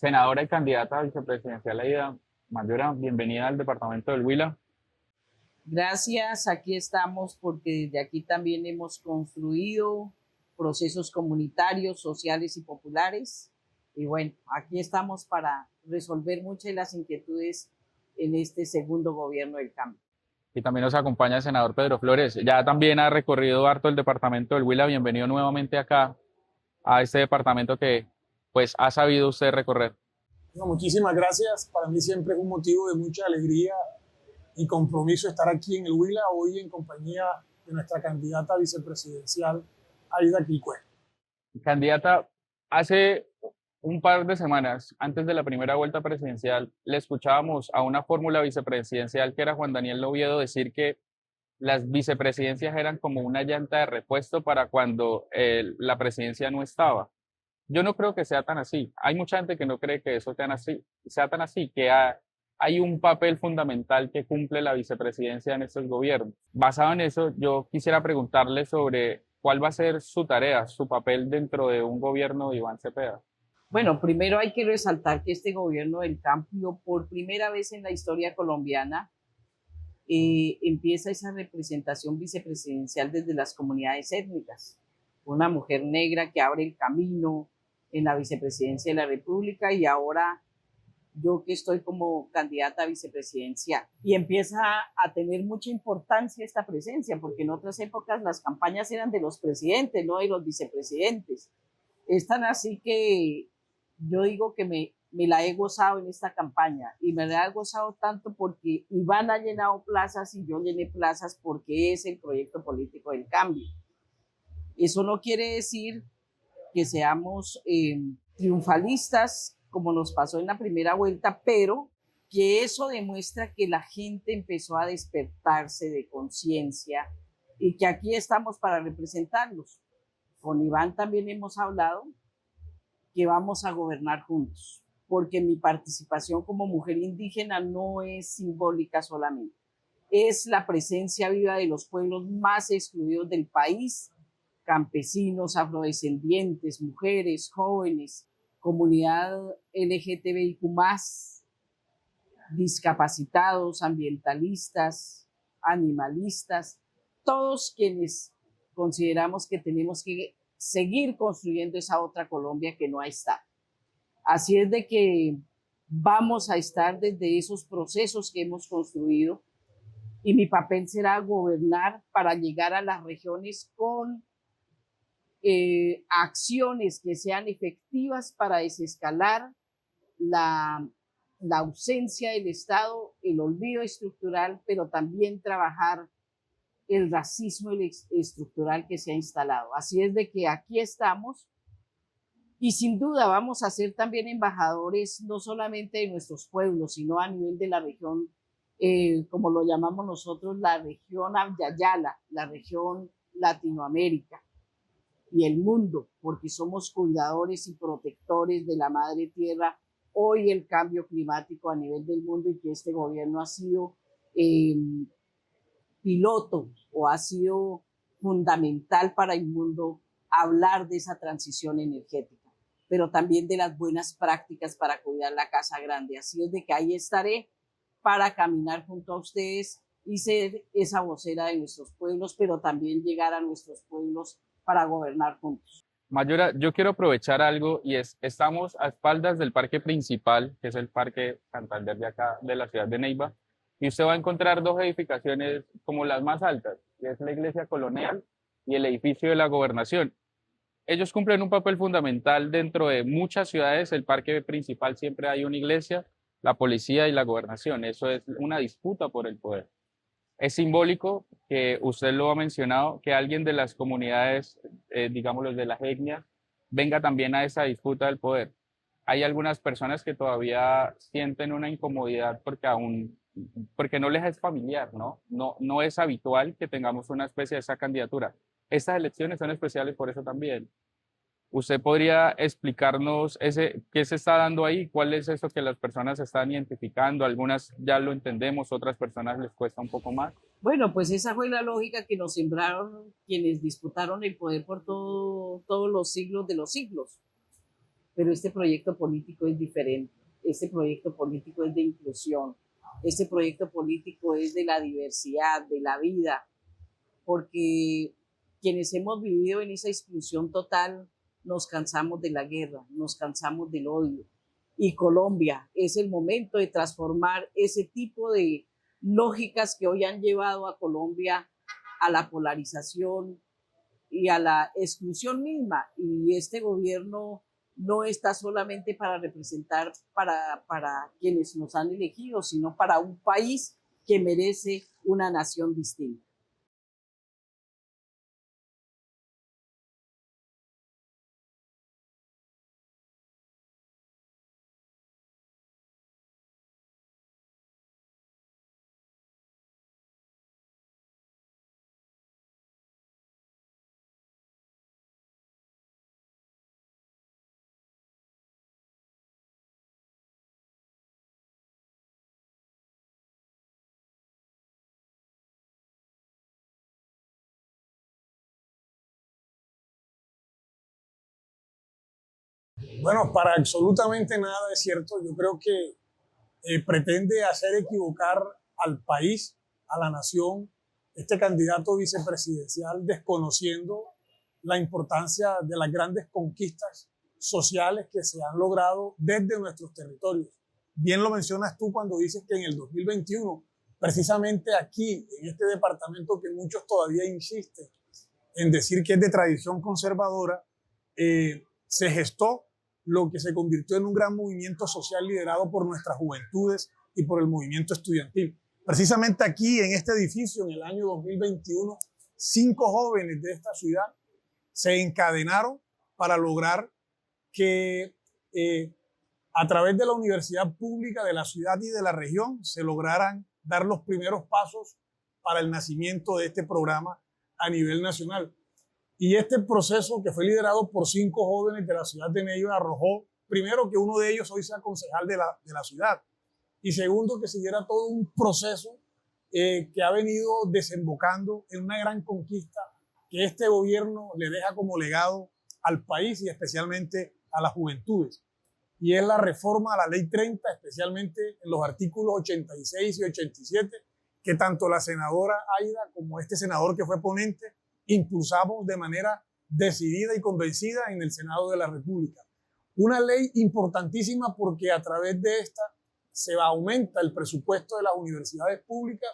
Senadora y candidata a vicepresidencial Aida Mayora, bienvenida al departamento del Huila. Gracias, aquí estamos porque desde aquí también hemos construido procesos comunitarios, sociales y populares. Y bueno, aquí estamos para resolver muchas de las inquietudes en este segundo gobierno del cambio. Y también nos acompaña el senador Pedro Flores. Ya también ha recorrido harto el departamento del Huila. Bienvenido nuevamente acá a este departamento que pues ha sabido usted recorrer. No, muchísimas gracias. Para mí siempre es un motivo de mucha alegría y compromiso estar aquí en el Huila, hoy en compañía de nuestra candidata vicepresidencial, Aida Quicue. Candidata, hace un par de semanas, antes de la primera vuelta presidencial, le escuchábamos a una fórmula vicepresidencial que era Juan Daniel Oviedo decir que las vicepresidencias eran como una llanta de repuesto para cuando la presidencia no estaba. Yo no creo que sea tan así. Hay mucha gente que no cree que eso sea tan así, que hay un papel fundamental que cumple la vicepresidencia en estos gobiernos. Basado en eso, yo quisiera preguntarle sobre cuál va a ser su tarea, su papel dentro de un gobierno de Iván Cepeda. Bueno, primero hay que resaltar que este gobierno del cambio, por primera vez en la historia colombiana, empieza esa representación vicepresidencial desde las comunidades étnicas. Una mujer negra que abre el camino en la vicepresidencia de la República y ahora yo que estoy como candidata a vicepresidencia. Y empieza a tener mucha importancia esta presencia, porque en otras épocas las campañas eran de los presidentes, no de los vicepresidentes. Es tan así que yo digo que me la he gozado en esta campaña y me la he gozado tanto porque Iván ha llenado plazas y yo llené plazas porque es el proyecto político del cambio. Eso no quiere decir que seamos triunfalistas como nos pasó en la primera vuelta, pero que eso demuestra que la gente empezó a despertarse de conciencia y que aquí estamos para representarlos. Con Iván también hemos hablado que vamos a gobernar juntos, porque mi participación como mujer indígena no es simbólica solamente, es la presencia viva de los pueblos más excluidos del país, campesinos, afrodescendientes, mujeres, jóvenes, comunidad LGTBIQ+, discapacitados, ambientalistas, animalistas, todos quienes consideramos que tenemos que seguir construyendo esa otra Colombia que no está. Así es de que vamos a estar desde esos procesos que hemos construido y mi papel será gobernar para llegar a las regiones con acciones que sean efectivas para desescalar la ausencia del Estado, el olvido estructural, pero también trabajar el racismo estructural que se ha instalado. Así es de que aquí estamos y sin duda vamos a ser también embajadores no solamente de nuestros pueblos, sino a nivel de la región, como lo llamamos nosotros, la región Abyayala, la región Latinoamérica y el mundo, porque somos cuidadores y protectores de la madre tierra, hoy el cambio climático a nivel del mundo y que este gobierno ha sido piloto o ha sido fundamental para el mundo hablar de esa transición energética, pero también de las buenas prácticas para cuidar la casa grande. Así es de que ahí estaré para caminar junto a ustedes y ser esa vocera de nuestros pueblos, pero también llegar a nuestros pueblos para gobernar juntos. Mayora, yo quiero aprovechar algo y estamos a espaldas del parque principal, que es el Parque Santander de acá, de la ciudad de Neiva, y usted va a encontrar dos edificaciones como las más altas, que es la iglesia colonial y el edificio de la gobernación. Ellos cumplen un papel fundamental dentro de muchas ciudades. El parque principal siempre hay una iglesia, la policía y la gobernación. Eso es una disputa por el poder. Es simbólico que usted lo ha mencionado, que alguien de las comunidades, digamos los de las etnias, venga también a esa disputa del poder. Hay algunas personas que todavía sienten una incomodidad porque no les es familiar, ¿no? No es habitual que tengamos una especie de esa candidatura. Estas elecciones son especiales por eso también. ¿Usted podría explicarnos qué se está dando ahí? ¿Cuál es eso que las personas están identificando? Algunas ya lo entendemos, otras personas les cuesta un poco más. Bueno, pues esa fue la lógica que nos sembraron quienes disputaron el poder por todos los siglos de los siglos. pero este proyecto político es diferente. Este proyecto político es de inclusión. Este proyecto político es de la diversidad, de la vida, porque quienes hemos vivido en esa exclusión total nos cansamos de la guerra, nos cansamos del odio. Y Colombia es el momento de transformar ese tipo de lógicas que hoy han llevado a Colombia a la polarización y a la exclusión misma. Y este gobierno no está solamente para representar para quienes nos han elegido, sino para un país que merece una nación distinta. Bueno, para absolutamente nada es cierto. Yo creo que pretende hacer equivocar al país, a la nación, este candidato vicepresidencial, desconociendo la importancia de las grandes conquistas sociales que se han logrado desde nuestros territorios. Bien lo mencionas tú cuando dices que en el 2021, precisamente aquí, en este departamento que muchos todavía insisten en decir que es de tradición conservadora, se gestó lo que se convirtió en un gran movimiento social liderado por nuestras juventudes y por el movimiento estudiantil. Precisamente aquí, en este edificio, en el año 2021, 5 jóvenes de esta ciudad se encadenaron para lograr que a través de la universidad pública de la ciudad y de la región se lograran dar los primeros pasos para el nacimiento de este programa a nivel nacional. Y este proceso, que fue liderado por 5 jóvenes de la ciudad de Neiva, arrojó, primero, que uno de ellos hoy sea concejal de la ciudad, y segundo, que siguiera todo un proceso que ha venido desembocando en una gran conquista que este gobierno le deja como legado al país y especialmente a las juventudes. Y es la reforma a la Ley 30, especialmente en los artículos 86 y 87, que tanto la senadora Aida como este senador que fue ponente impulsamos de manera decidida y convencida en el Senado de la República. Una ley importantísima porque a través de esta se aumenta el presupuesto de las universidades públicas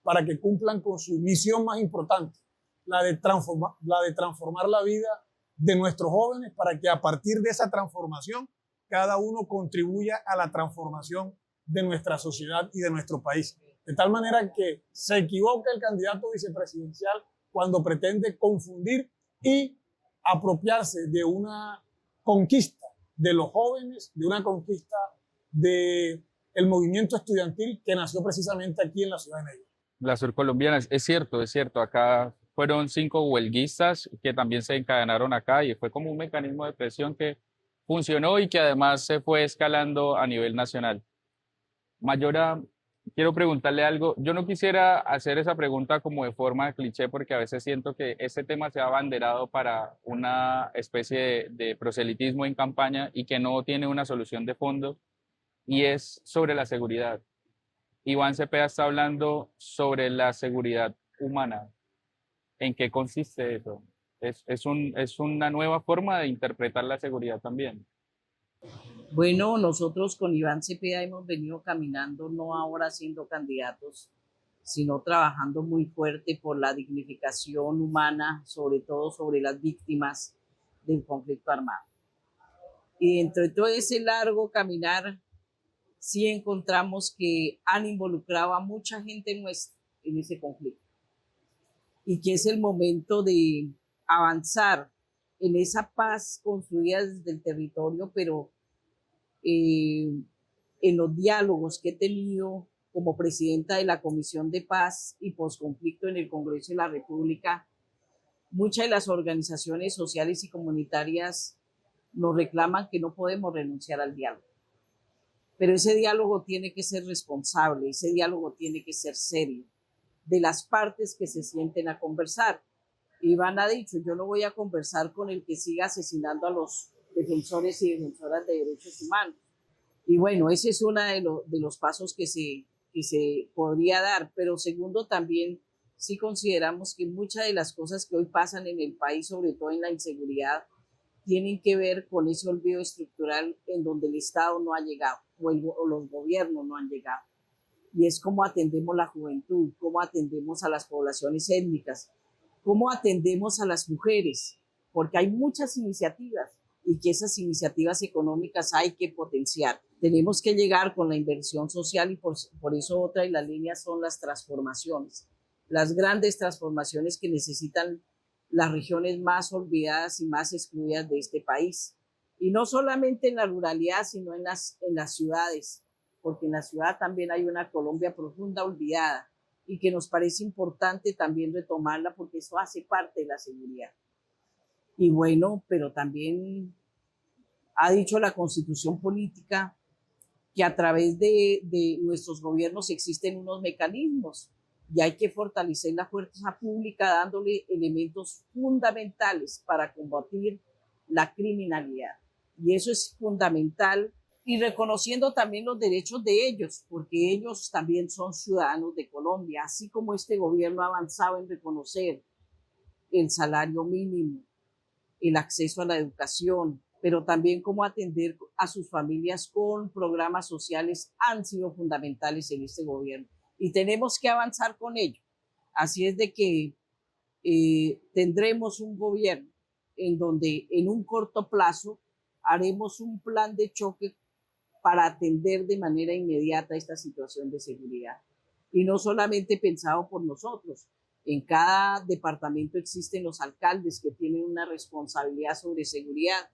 para que cumplan con su misión más importante, la de transformar la vida de nuestros jóvenes, para que a partir de esa transformación cada uno contribuya a la transformación de nuestra sociedad y de nuestro país. De tal manera que se equivoca el candidato vicepresidencial cuando pretende confundir y apropiarse de una conquista de los jóvenes, de una conquista del movimiento estudiantil que nació precisamente aquí en la ciudad de Neiva. Las surcolombianas, es cierto, acá fueron 5 huelguistas que también se encadenaron acá y fue como un mecanismo de presión que funcionó y que además se fue escalando a nivel nacional. Mayora, quiero preguntarle algo. Yo no quisiera hacer esa pregunta como de forma de cliché porque a veces siento que este tema se ha abanderado para una especie de proselitismo en campaña y que no tiene una solución de fondo, y es sobre la seguridad. Iván Cepeda está hablando sobre la seguridad humana. ¿En qué consiste eso? Es una nueva forma de interpretar la seguridad también. Bueno, nosotros con Iván Cepeda hemos venido caminando, no ahora siendo candidatos, sino trabajando muy fuerte por la dignificación humana, sobre todo sobre las víctimas del conflicto armado. Y dentro de todo ese largo caminar, sí encontramos que han involucrado a mucha gente nuestra en ese conflicto. Y que es el momento de avanzar en esa paz construida desde el territorio, pero en los diálogos que he tenido como presidenta de la Comisión de Paz y Posconflicto en el Congreso de la República, muchas de las organizaciones sociales y comunitarias nos reclaman que no podemos renunciar al diálogo. Pero ese diálogo tiene que ser responsable, ese diálogo tiene que ser serio, de las partes que se sienten a conversar. Iván ha dicho, yo no voy a conversar con el que siga asesinando a los defensores y defensoras de derechos humanos. Y bueno, ese es uno de los pasos que se podría dar, pero segundo también sí consideramos que muchas de las cosas que hoy pasan en el país, sobre todo en la inseguridad, tienen que ver con ese olvido estructural en donde el Estado no ha llegado o los gobiernos no han llegado. Y es cómo atendemos la juventud, cómo atendemos a las poblaciones étnicas, cómo atendemos a las mujeres, porque hay muchas iniciativas y que esas iniciativas económicas hay que potenciar. Tenemos que llegar con la inversión social y por eso otra de las líneas son las transformaciones, las grandes transformaciones que necesitan las regiones más olvidadas y más excluidas de este país. Y no solamente en la ruralidad, sino en las ciudades, porque en la ciudad también hay una Colombia profunda olvidada y que nos parece importante también retomarla porque eso hace parte de la seguridad. Y bueno, pero también ha dicho la Constitución política que a través de nuestros gobiernos existen unos mecanismos y hay que fortalecer la fuerza pública dándole elementos fundamentales para combatir la criminalidad. Y eso es fundamental y reconociendo también los derechos de ellos, porque ellos también son ciudadanos de Colombia, así como este gobierno ha avanzado en reconocer el salario mínimo, el acceso a la educación, pero también cómo atender a sus familias con programas sociales han sido fundamentales en este gobierno y tenemos que avanzar con ello. Así es de que tendremos un gobierno en donde en un corto plazo haremos un plan de choque para atender de manera inmediata esta situación de seguridad. Y no solamente pensado por nosotros. En cada departamento existen los alcaldes que tienen una responsabilidad sobre seguridad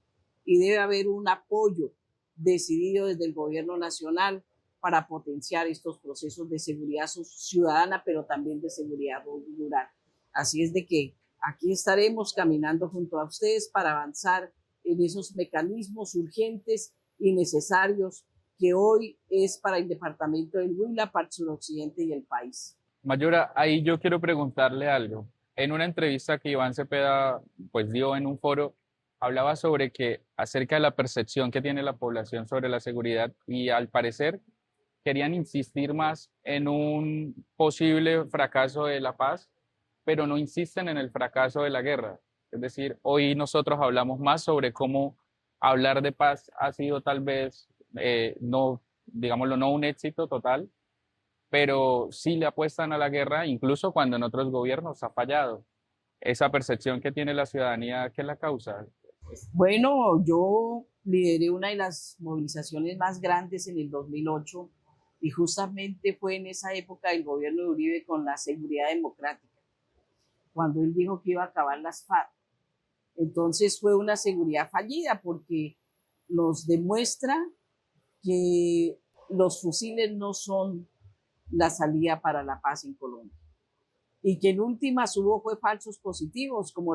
y debe haber un apoyo decidido desde el gobierno nacional para potenciar estos procesos de seguridad ciudadana, pero también de seguridad rural. Así es de que aquí estaremos caminando junto a ustedes para avanzar en esos mecanismos urgentes y necesarios que hoy es para el departamento del Huila, para el suroccidente y el país. Mayora, ahí yo quiero preguntarle algo. En una entrevista que Iván Cepeda pues dio en un foro, hablaba sobre que acerca de la percepción que tiene la población sobre la seguridad y al parecer querían insistir más en un posible fracaso de la paz, pero no insisten en el fracaso de la guerra. Es decir, hoy nosotros hablamos más sobre cómo hablar de paz ha sido tal vez, no, digámoslo, no un éxito total, pero sí le apuestan a la guerra, incluso cuando en otros gobiernos ha fallado. Esa percepción que tiene la ciudadanía, ¿qué es la causa? Bueno, yo lideré una de las movilizaciones más grandes en el 2008 y justamente fue en esa época del gobierno de Uribe con la seguridad democrática, cuando él dijo que iba a acabar las FARC. Entonces fue una seguridad fallida porque nos demuestra que los fusiles no son la salida para la paz en Colombia. Y que en últimas hubo fue falsos positivos, como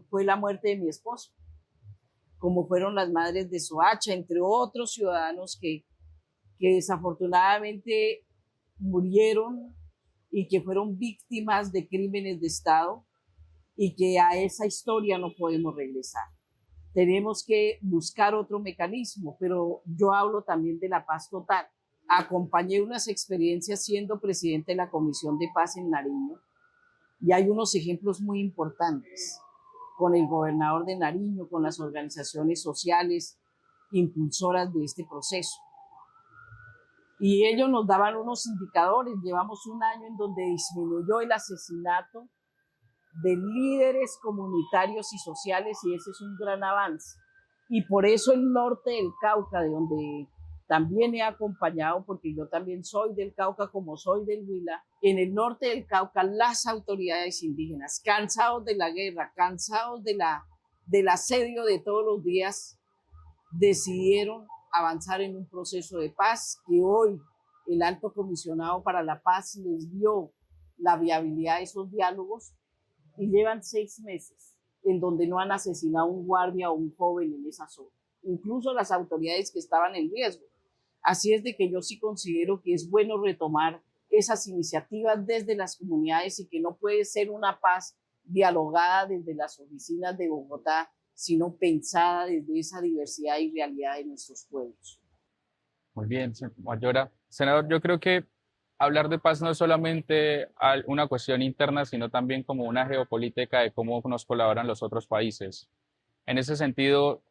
fue la muerte de mi esposo, como fueron las madres de Soacha, entre otros ciudadanos que desafortunadamente murieron y que fueron víctimas de crímenes de Estado y que a esa historia no podemos regresar. Tenemos que buscar otro mecanismo, pero yo hablo también de la paz total. Acompañé unas experiencias siendo presidente de la Comisión de Paz en Nariño y hay unos ejemplos muy importantes con el gobernador de Nariño, con las organizaciones sociales impulsoras de este proceso. Y ellos nos daban unos indicadores. Llevamos un año en donde disminuyó el asesinato de líderes comunitarios y sociales y ese es un gran avance. Y por eso el norte del Cauca, de donde también he acompañado, porque yo también soy del Cauca como soy del Huila, en el norte del Cauca las autoridades indígenas, cansados de la guerra, cansados del asedio de todos los días, decidieron avanzar en un proceso de paz que hoy el Alto Comisionado para la Paz les dio la viabilidad de esos diálogos y llevan 6 meses en donde no han asesinado a un guardia o un joven en esa zona, incluso las autoridades que estaban en riesgo. Así es de que yo sí considero que es bueno retomar esas iniciativas desde las comunidades y que no puede ser una paz dialogada desde las oficinas de Bogotá, sino pensada desde esa diversidad y realidad de nuestros pueblos. Muy bien, Mayora. Senador, yo creo que hablar de paz no es solamente una cuestión interna, sino también como una geopolítica de cómo nos colaboran los otros países. En ese sentido,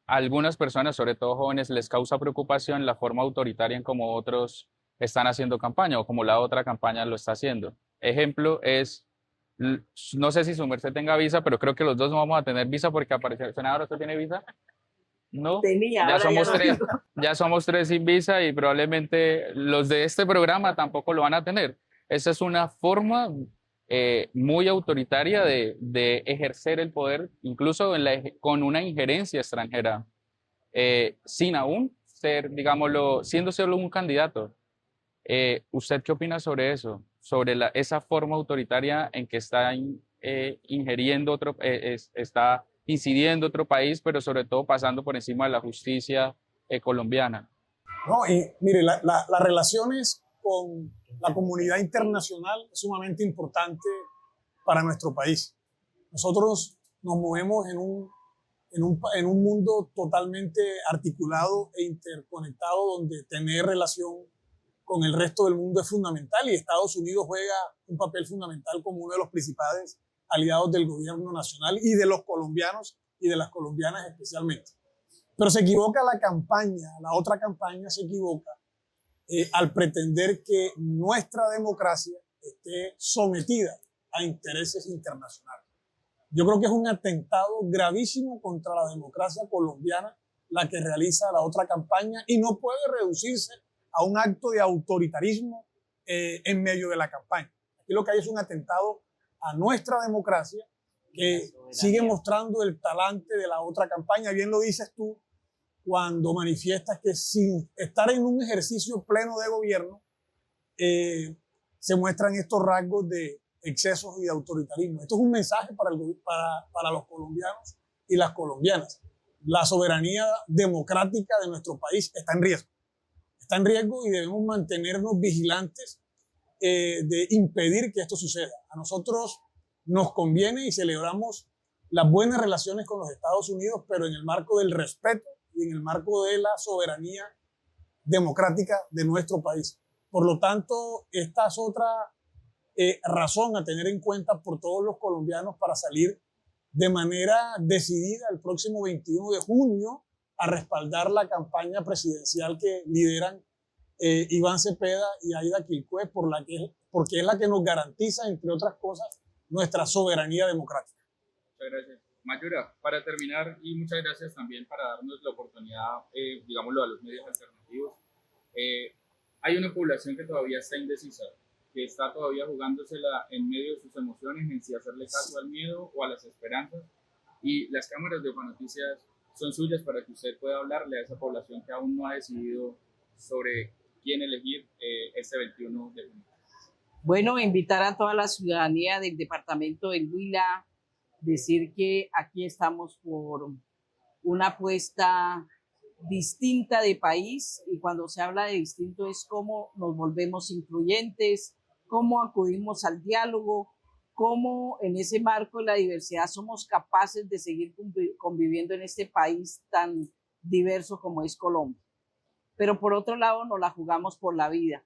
a algunas personas, sobre todo jóvenes, les causa preocupación la forma autoritaria en cómo otros están haciendo campaña o como la otra campaña lo está haciendo. Ejemplo es, no sé si su merced tenga visa, pero creo que los dos no vamos a tener visa porque apareció. Senador, ¿usted tiene visa? No, Tenía, ya ahora somos ya no tres, tengo. ya somos tres sin visa y probablemente los de este programa tampoco lo van a tener. Esa es una forma muy autoritaria de ejercer el poder, incluso con una injerencia extranjera, sin aún ser, digámoslo, siendo solo un candidato. ¿Usted qué opina sobre eso? Sobre esa forma autoritaria en que está ingiriendo está incidiendo otro país, pero sobre todo pasando por encima de la justicia colombiana. No, y mire, las relaciones con la comunidad internacional es sumamente importante para nuestro país. Nosotros nos movemos en un mundo totalmente articulado e interconectado, donde tener relación con el resto del mundo es fundamental, y Estados Unidos juega un papel fundamental como uno de los principales aliados del gobierno nacional y de los colombianos y de las colombianas especialmente. Pero se equivoca la campaña, la otra campaña se equivoca al pretender que nuestra democracia esté sometida a intereses internacionales. Yo creo que es un atentado gravísimo contra la democracia colombiana la que realiza la otra campaña, y no puede reducirse a un acto de autoritarismo en medio de la campaña. Aquí lo que hay es un atentado a nuestra democracia que sigue mostrando el talante de la otra campaña. Bien lo dices tú cuando manifiestas que sin estar en un ejercicio pleno de gobierno se muestran estos rasgos de excesos y de autoritarismo. Esto es un mensaje para los colombianos y las colombianas. La soberanía democrática de nuestro país está en riesgo. Está en riesgo y debemos mantenernos vigilantes de impedir que esto suceda. A nosotros nos conviene y celebramos las buenas relaciones con los Estados Unidos, pero en el marco del respeto y en el marco de la soberanía democrática de nuestro país. Por lo tanto, esta es otra razón a tener en cuenta por todos los colombianos para salir de manera decidida el próximo 21 de junio a respaldar la campaña presidencial que lideran Iván Cepeda y Aida Quilcue, porque es la que nos garantiza, entre otras cosas, nuestra soberanía democrática. Muchas gracias. Mayora, para terminar, y muchas gracias también para darnos la oportunidad, digámoslo, a los medios alternativos. Hay una población que todavía está indecisa, que está todavía jugándosela en medio de sus emociones, en si hacerle caso al miedo o a las esperanzas, y las cámaras de Opa Noticias son suyas para que usted pueda hablarle a esa población que aún no ha decidido sobre quién elegir este 21 de junio. Bueno, invitar a toda la ciudadanía del departamento del Huila, decir que aquí estamos por una apuesta distinta de país, y cuando se habla de distinto es cómo nos volvemos influyentes, cómo acudimos al diálogo, cómo en ese marco de la diversidad somos capaces de seguir conviviendo en este país tan diverso como es Colombia. Pero por otro lado nos la jugamos por la vida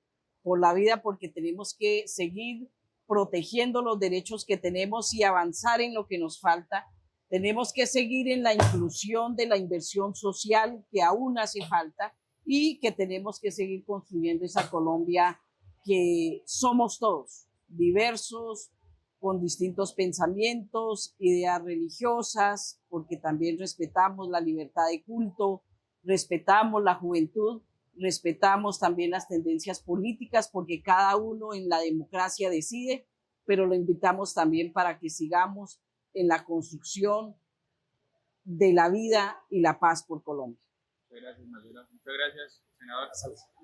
porque tenemos que seguir protegiendo los derechos que tenemos y avanzar en lo que nos falta. Tenemos que seguir en la inclusión de la inversión social que aún hace falta, y que tenemos que seguir construyendo esa Colombia que somos todos, diversos, con distintos pensamientos, ideas religiosas, porque también respetamos la libertad de culto, respetamos la juventud, respetamos también las tendencias políticas, porque cada uno en la democracia decide, pero lo invitamos también para que sigamos en la construcción de la vida y la paz por Colombia. Muchas gracias, Mayora. Muchas gracias, senador.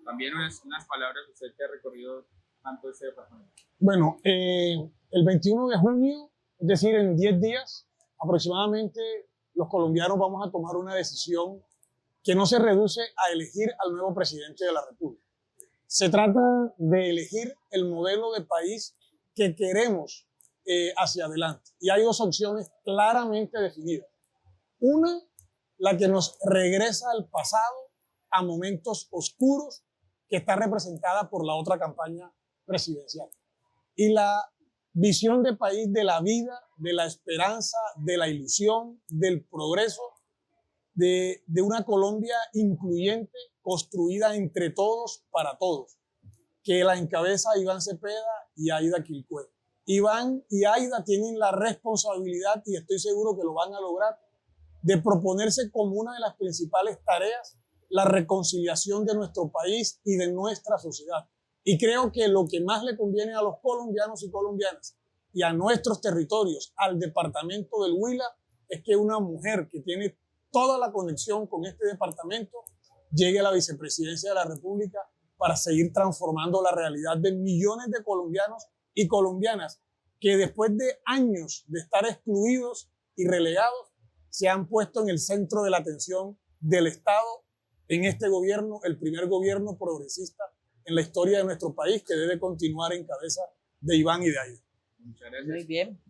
También unas palabras, usted que ha recorrido tanto este departamento. Bueno, el 21 de junio, es decir, en 10 días aproximadamente, los colombianos vamos a tomar una decisión que no se reduce a elegir al nuevo presidente de la República. Se trata de elegir el modelo de país que queremos hacia adelante. Y hay dos opciones claramente definidas. Una, la que nos regresa al pasado, a momentos oscuros, que está representada por la otra campaña presidencial. Y la visión de país de la vida, de la esperanza, de la ilusión, del progreso, de una Colombia incluyente, construida entre todos, para todos, que la encabeza Iván Cepeda y Aida Quilpué. Iván y Aida tienen la responsabilidad, y estoy seguro que lo van a lograr, de proponerse como una de las principales tareas la reconciliación de nuestro país y de nuestra sociedad. Y creo que lo que más le conviene a los colombianos y colombianas y a nuestros territorios, al departamento del Huila, es que una mujer que tiene toda la conexión con este departamento llegue a la vicepresidencia de la República para seguir transformando la realidad de millones de colombianos y colombianas que después de años de estar excluidos y relegados se han puesto en el centro de la atención del Estado en este gobierno, el primer gobierno progresista en la historia de nuestro país, que debe continuar en cabeza de Iván y de Aida. Muchas gracias. Muy bien.